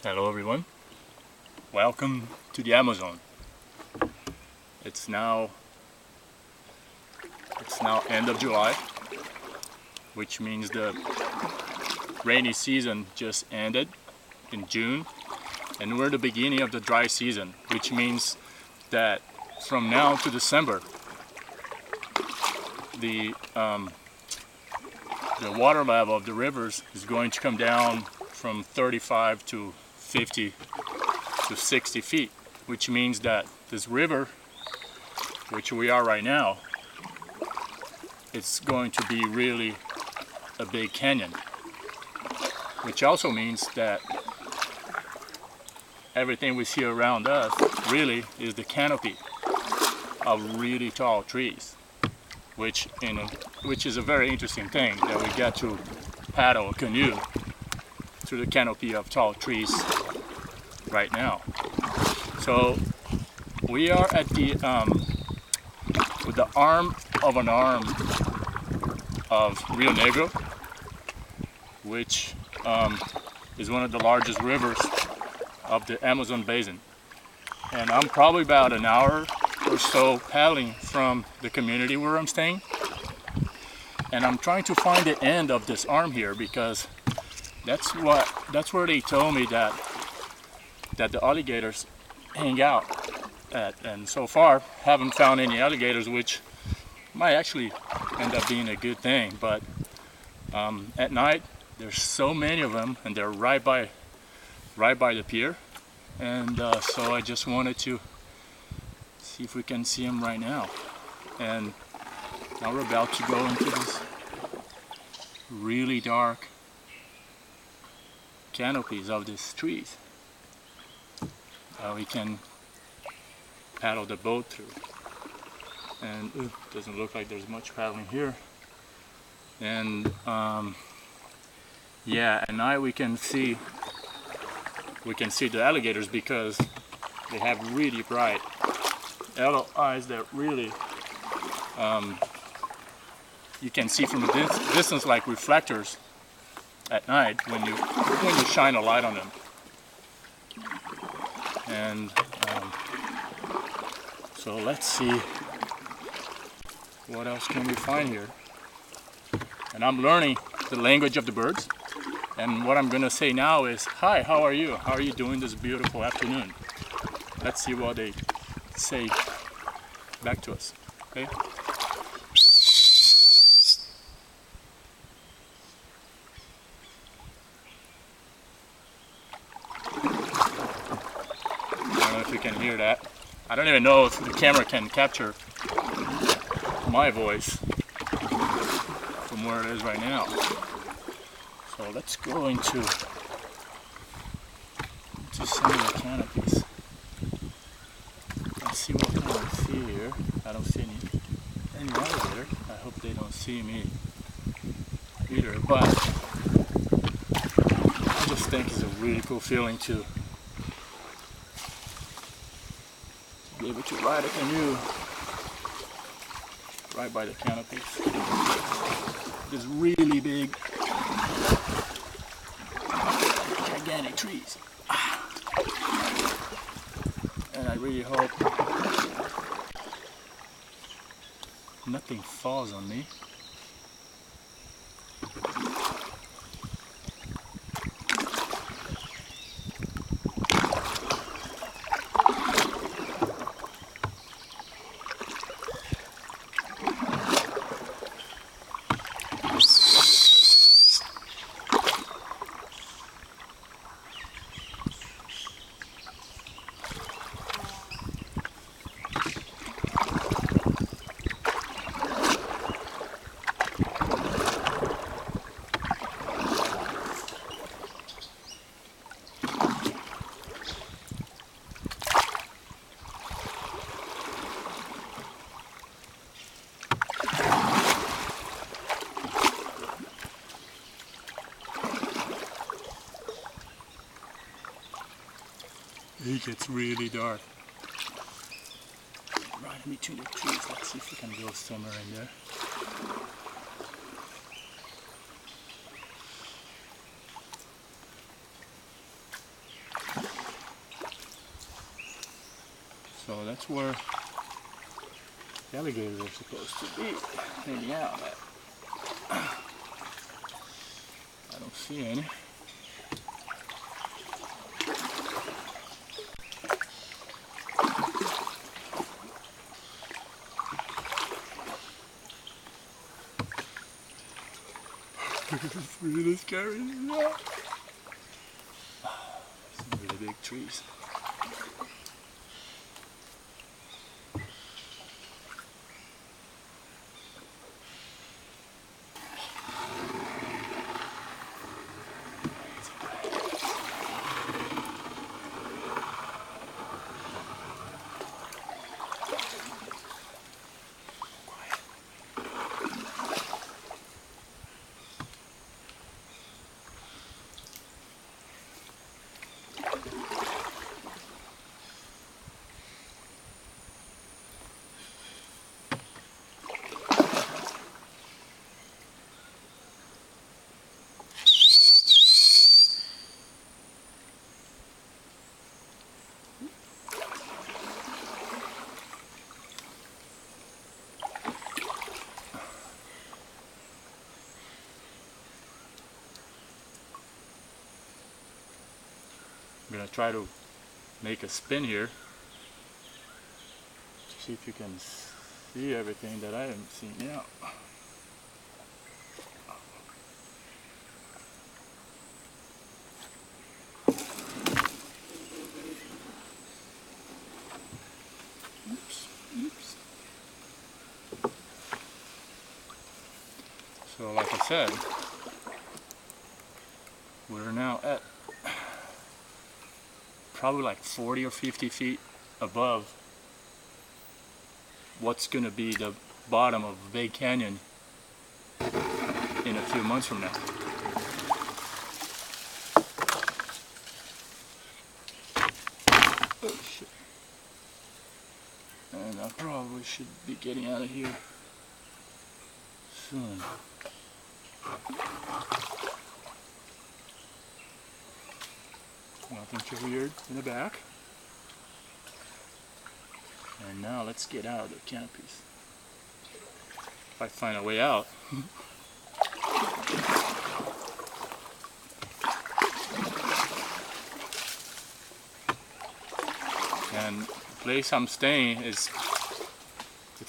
Hello everyone, welcome to the Amazon. It's now end of July, which means the rainy season just ended in June, and we're at the beginning of the dry season, which means that from now to December the water level of the rivers is going to come down from 35 to 50 to 60 feet, which means that this river, which we are right now, it's going to be really a big canyon, which also means that everything we see around us really is the canopy of really tall trees, which is a very interesting thing, that we get to paddle a canoe through the canopy of tall trees right now. So we are at the with the arm of an arm of Rio Negro, which is one of the largest rivers of the Amazon basin. And I'm probably about an hour or so paddling from the community where I'm staying. And I'm trying to find the end of this arm here, because that's where they told me that the alligators hang out at, and so far haven't found any alligators, which might actually end up being a good thing. But at night there's so many of them, and they're right by the pier, and so I just wanted to see if we can see them right now. And now we're about to go into this really dark canopies of these trees. We can paddle the boat through, and it doesn't look like there's much paddling here. And yeah, at night we can see the alligators, because they have really bright yellow eyes that really you can see from a distance like reflectors at night when you shine a light on them. And so let's see what else can we find here. And I'm learning the language of the birds, and what I'm gonna say now is, hi, how are you? How are you doing this beautiful afternoon? Let's see what they say back to us. Okay? You can hear that. I don't even know if the camera can capture my voice from where it is right now. So let's go into some of the canopies. Let's see what kind of see here. I don't see any alligator. I hope they don't see me either, but I just think it's a really cool feeling to be able to ride a canoe right by the canopies. There's really big, gigantic trees. And I really hope nothing falls on me. It gets really dark. Right in between the trees. Let's see if we can go somewhere in there. So that's where the alligators are supposed to be hanging out at. I don't see any. It's really scary. Yeah. Some really big trees. I'm gonna try to make a spin here to see if you can see everything that I haven't seen yet. Oops. So like I said, we're now at probably like 40 or 50 feet above what's going to be the bottom of Bay Canyon in a few months from now. Oh shit. And I probably should be getting out of here soon. Nothing too weird in the back. And now let's get out of the canopies. If I find a way out. And the place I'm staying it's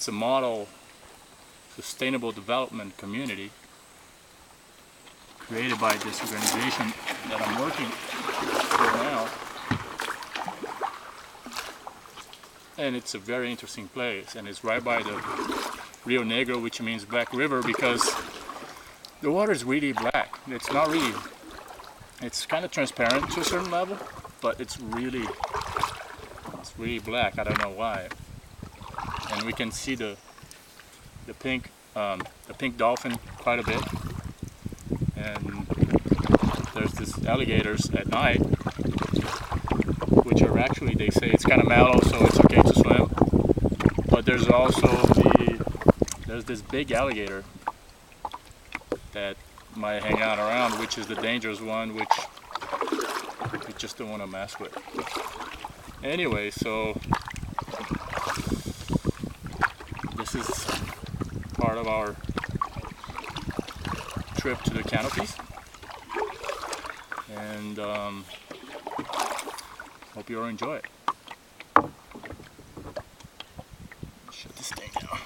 a model sustainable development community created by this organization that I'm working for now. And it's a very interesting place, and it's right by the Rio Negro, which means Black River, because the water is really black. It's not really, it's kind of transparent to a certain level, but it's really black. I don't know why. And we can see the pink dolphin quite a bit. And there's this alligators at night, which are actually, they say it's kind of mellow, so it's okay to swim. But there's also there's this big alligator that might hang out around, which is the dangerous one, which we just don't want to mess with. Anyway, so this is part of our trip to the canopies, and hope you all enjoy it. Shut this thing down.